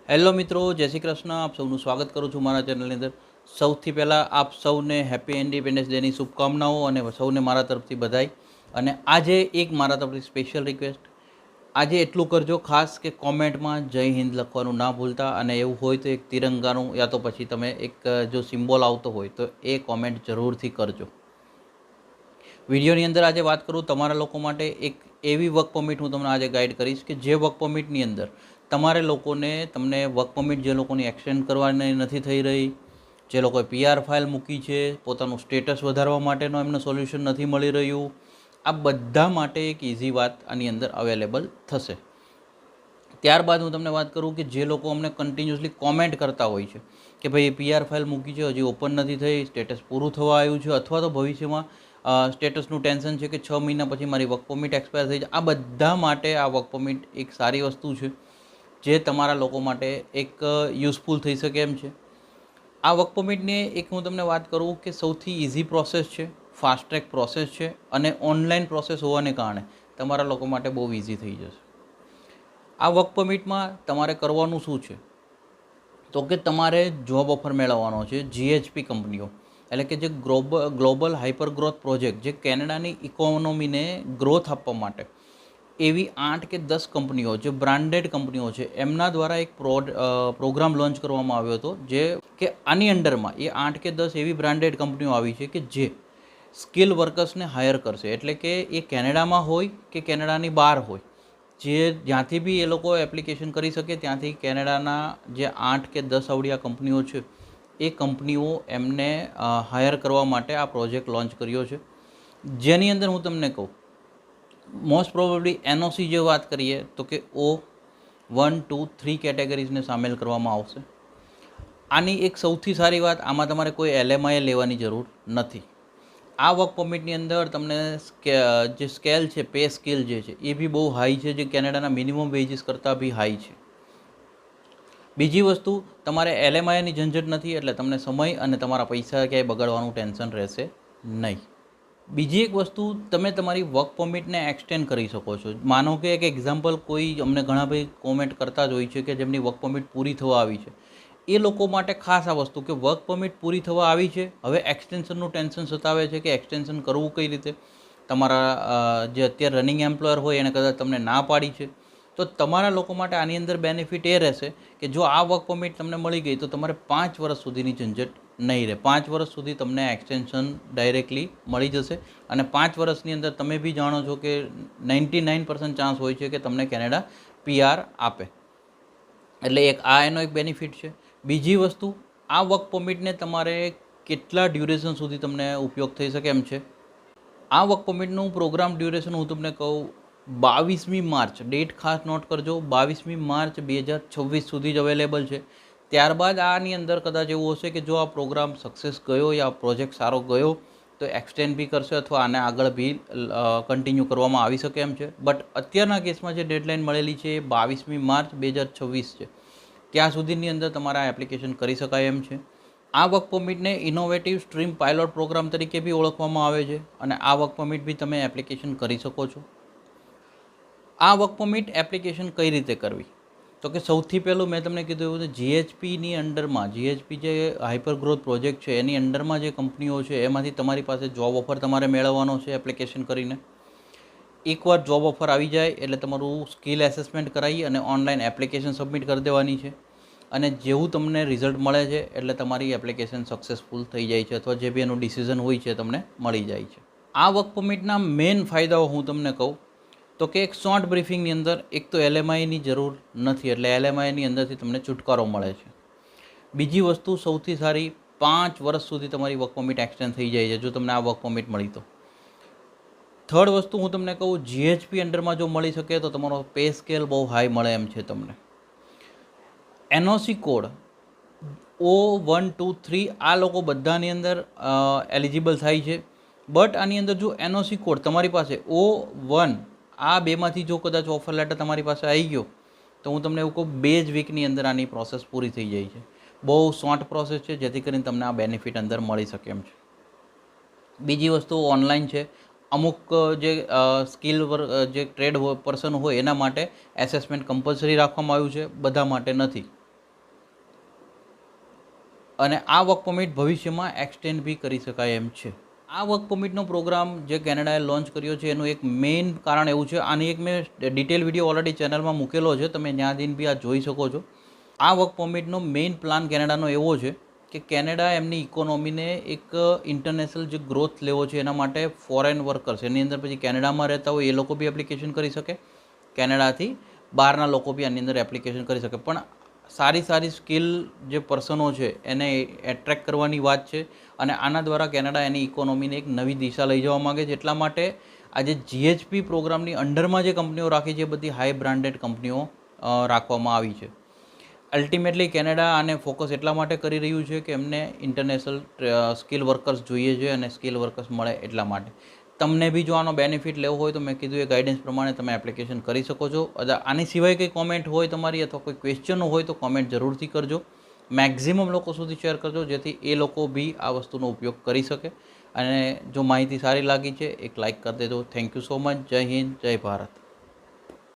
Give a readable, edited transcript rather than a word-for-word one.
Hello મિત્રો, જય શ્રી કૃષ્ણ. આપ સૌનું સ્વાગત કરું છું મારા ચેનલની અંદર. સૌથી પહેલાં આપ સૌને હેપી ઇન્ડિપેન્ડન્સ ડેની શુભકામનાઓ અને સૌને મારા તરફથી બધાઈ. અને આજે એક મારા તરફથી સ્પેશિયલ રિક્વેસ્ટ, આજે એટલું કરજો ખાસ કે કોમેન્ટમાં જય હિન્દ લખવાનું ના ભૂલતા, અને એવું હોય તો એક તિરંગાનું યા તો પછી તમે એક જો સિમ્બોલ આવતો હોય તો એ કોમેન્ટ જરૂરથી કરજો. વિડીયોની અંદર આજે વાત કરું તમારા લોકો માટે એક એવી વર્ક પરમિટ હું તમને આજે ગાઈડ કરીશ કે જે વર્ક પરમિટની અંદર તમારે લોકોને તમને વર્ક પરમિટ જે લોકોની એક્સટેન્ડ કરવાની નથી થઈ રહી, જે લોકોએ PR ફાઇલ મૂકી છે, પોતાનું સ્ટેટસ વધારવા માટેનો એમને સોલ્યુશન નથી મળી રહ્યું, આ બધા માટે એક ઇઝી વાત આની અંદર અવેલેબલ થશે. ત્યારબાદ હું તમને વાત કરું કે જે લોકો અમને કન્ટિન્યુઅસલી કોમેન્ટ કરતા હોય છે કે ભાઈ PR ફાઇલ મૂકી છે, હજી ઓપન નથી થઈ, સ્ટેટસ પૂરું થવા આવ્યું છે, અથવા તો ભવિષ્યમાં સ્ટેટસનું ટેન્શન છે કે 6 મહિના પછી મારી વર્ક પરમિટ એક્સપાયર થઈ જાય. આ બધા માટે આ વર્ક પરમિટ એક સારી વસ્તુ છે જે તમારા લોકો માટે એક યુઝફુલ થઈ શકે એમ છે. આ વર્ક પરમિટની એક હું તમને વાત કરું કે સૌથી ઇઝી પ્રોસેસ છે, ફાસ્ટ ટ્રેક પ્રોસેસ છે, અને ઓનલાઈન પ્રોસેસ હોવાને કારણે તમારા લોકો માટે બહુ ઇઝી થઈ જશે. આ વર્ક પરમિટમાં તમારે કરવાનું શું છે તો કે તમારે જોબ ઓફર મેળવવાનો છે GHP કંપનીઓ, એટલે કે જે ગ્લોબલ હાઇપર ગ્રોથ પ્રોજેક્ટ, જે કેનેડાની ઇકોનોમીને ગ્રોથ આપવા માટે એવી 8 કે 10 કંપનીઓ, જે બ્રાન્ડેડ કંપનીઓ છે, એમના દ્વારા એક પ્રોગ્રામ લોન્ચ કરવામાં આવ્યો હતો. જે કે આની અંડરમાં એ 8 કે 10 એવી બ્રાન્ડેડ કંપનીઓ આવી છે કે જે સ્કિલ વર્કર્સને હાયર કરશે. એટલે કે એ કેનેડામાં હોય કે કેનેડાની બહાર હોય, જે જ્યાંથી બી એ લોકો એપ્લિકેશન કરી શકે ત્યાંથી કેનેડાના જે 8 કે 10 આવડિયા કંપનીઓ છે એ કંપનીઓ એમને હાયર કરવા માટે આ પ્રોજેક્ટ લોન્ચ કર્યો છે. જેની અંદર હું તમને કહું, મોસ્ટ પ્રોબેબલી NOC જે વાત કરીએ તો કે O1, 2, 3 કેટેગરીઝને સામેલ કરવામાં આવશે. આની એક સૌથી સારી વાત, આમાં તમારે કોઈ LMI લેવાની જરૂર નથી. આ વર્ક પરમિટની અંદર તમને જે સ્કેલ છે, પે સ્કેલ જે છે એ બી બહુ હાઈ છે, જે કેનેડાના મિનિમમ વેજીસ કરતાં બી હાઈ છે. બીજી વસ્તુ, તમારે LMIની ઝંઝટ નથી, એટલે તમને સમય અને તમારા પૈસા ક્યાંય બગાડવાનું ટેન્શન રહેશે નહીં. બીજી એક વસ્તુ, તમે તમારી વર્ક પરમિટને એક્સટેન્ડ કરી શકો છો. માનો કે એક એક્ઝામ્પલ, કોઈ અમને ઘણા ભાઈ કોમેન્ટ કરતા જ હોય છે કે જેમની વર્ક પરમિટ પૂરી થવા આવી છે, એ લોકો માટે ખાસ આ વસ્તુ કે વર્ક પરમિટ પૂરી થવા આવી છે, હવે એક્સટેન્શનનું ટેન્શન સતાવે છે કે એક્સટેન્શન કરવું કઈ રીતે. તમારા જે અત્યારે રનિંગ એમ્પ્લોયર હોય એને કદાચ તમને ના પાડી છે, તો તમારા લોકો માટે આની અંદર બેનિફિટ એ રહેશે કે જો આ વર્ક પરમિટ તમને મળી ગઈ તો તમારે 5 વર્ષ સુધીની ઝંઝટ નહીં રહે. 5 વર્ષ સુધી તમને એક્સટેન્શન ડાયરેક્ટલી મળી જશે, અને 5 વર્ષની અંદર તમે બી જાણો છો કે 99% ચાન્સ હોય છે કે તમને કેનેડા PR આપે. એટલે એનો એક બેનિફિટ છે. બીજી વસ્તુ, આ વર્ક પરમિટને તમારે કેટલા ડ્યુરેશન સુધી તમને ઉપયોગ થઈ શકે એમ છે. આ વર્ક પરમિટનું પ્રોગ્રામ ડ્યુરેશન હું તમને કહું, 22મી માર્ચ, ડેટ ખાસ નોટ કરજો, 22મી માર્ચ 2026 સુધી જ અવેલેબલ છે. ત્યારબાદ આની અંદર કદાચ એવું હશે કે જો આ પ્રોગ્રામ સક્સેસ ગયો યા પ્રોજેક્ટ સારો ગયો તો એક્સટેન્ડ બી કરશે અથવા આને આગળ બી કન્ટિન્યુ કરવામાં આવી શકે એમ છે. બટ અત્યારના કેસમાં જે ડેડલાઇન મળેલી છે એ 22મી માર્ચ 2026 છે. ત્યાં સુધીની અંદર તમારા એપ્લિકેશન કરી શકાય એમ છે. આ વર્ક પરમિટને ઇનોવેટિવ સ્ટ્રીમ પાયલોટ પ્રોગ્રામ તરીકે બી ઓળખવામાં આવે છે, અને આ વર્ક પરમિટ બી તમે એપ્લિકેશન કરી શકો છો. આ વર્ક પરમિટ એપ્લિકેશન કઈ રીતે કરવી તો કે સૌથી પહેલું મેં તમને કીધું એવું છે, GHPની અંડરમાં, GHP જે હાઇપર ગ્રોથ પ્રોજેક્ટ છે એની અંડરમાં જે કંપનીઓ છે એમાંથી તમારી પાસે જોબ ઓફર તમારે મેળવવાનો છે એપ્લિકેશન કરીને. એકવાર જોબ ઓફર આવી જાય એટલે તમારું સ્કિલ એસેસમેન્ટ કરાવી અને ઓનલાઈન એપ્લિકેશન સબમિટ કરી દેવાની છે, અને જેવું તમને રિઝલ્ટ મળે છે એટલે તમારી એપ્લિકેશન સક્સેસફુલ થઈ જાય છે, અથવા જે બી એનું ડિસિઝન હોય છે તમને મળી જાય છે. આ વર્ક પરમિટના મેઇન ફાયદાઓ હું તમને કહું તો કે એક શોર્ટ બ્રીફિંગની અંદર એક તો LMIની જરૂર નથી, એટલે LMIની અંદરથી તમને છુટકારો મળે છે. બીજી વસ્તુ સૌથી સારી, 5 વર્ષ સુધી તમારી વર્ક પરમિટ એક્સટેન્ડ થઈ જાય છે જો તમને આ વર્ક પરમિટ મળી તો. થર્ડ વસ્તુ હું તમને કહું, GHP અંડરમાં જો મળી શકે તો તમારો પે સ્કેલ બહુ હાઈ મળે એમ છે તમને. NOC કોડ O1, 2, 3 આ લોકો બધાની અંદર એલિજિબલ થાય છે. બટ આની અંદર જો NOC કોડ તમારી પાસે O1 આ બેમાંથી જો કદાચ ઓફર લેટર તમારી પાસે આવી ગયો તો હું તમને એવું કહું 2 જ વીકની અંદર આની પ્રોસેસ પૂરી થઈ જાય છે. બહુ શોર્ટ પ્રોસેસ છે, જેથી કરીને તમને આ બેનિફિટ અંદર મળી શકે એમ છે. બીજી વસ્તુ ઓનલાઈન છે. અમુક જે સ્કિલ જે ટ્રેડ પર્સન હોય એના માટે એસેસમેન્ટ કમ્પલસરી રાખવામાં આવ્યું છે, બધા માટે નથી. અને આ વર્ક પરમિટ ભવિષ્યમાં એક્સટેન્ડ બી કરી શકાય એમ છે. આ વર્ક પરમિટનો પ્રોગ્રામ જે કેનેડાએ લોન્ચ કર્યો છે એનું એક મેઇન કારણ એવું છે, આની એક મેં ડિટેલ વિડીયો ઓલરેડી ચેનલમાં મૂકેલો છે, તમે ત્યાં જઈને બી આ જોઈ શકો છો. આ વર્ક પરમિટનો મેઇન પ્લાન કેનેડાનો એવો છે કે કેનેડા એમની ઇકોનોમીને એક ઇન્ટરનેશનલ જે ગ્રોથ લેવો છે એના માટે ફોરેન વર્કર્સ, એની અંદર પછી કેનેડામાં રહેતા હોય એ લોકો બી એપ્લિકેશન કરી શકે, કેનેડાથી બહારના લોકો બી આની અંદર એપ્લિકેશન કરી શકે. પણ સારી સ્કિલ જે પર્સનો છે એને એટ્રેક્ટ કરવાની વાત છે અને આના દ્વારા કેનેડા એની ઇકોનોમીને એક નવી દિશા લઈ જવા માગે છે. એટલા માટે આજે GHP પ્રોગ્રામની અંડરમાં જે કંપનીઓ રાખી છે એ બધી હાઈ બ્રાન્ડેડ કંપનીઓ રાખવામાં આવી છે. અલ્ટિમેટલી કેનેડા આને ફોકસ એટલા માટે કરી રહ્યું છે કે એમને ઇન્ટરનેશનલ સ્કિલ વર્કર્સ જોઈએ છે અને સ્કિલ વર્કર્સ મળે એટલા માટે. તમને બી જો આનો બેનિફિટ લેવો હોય તો મેં કીધું એ ગાઈડન્સ પ્રમાણે તમે એપ્લિકેશન કરી શકો છો. આની સિવાય કંઈ કોમેન્ટ હોય તમારી અથવા કોઈ ક્વેશ્ચનો હોય તો કોમેન્ટ જરૂરથી કરજો. મેક્ઝિમમ લોકો સુધી શેર કરજો જેથી એ લોકો બી આ વસ્તુનો ઉપયોગ કરી શકે. અને જો માહિતી સારી લાગી છે એક લાઇક કરી દેજો. Thank you so much. જય હિન્દ, જય ભારત.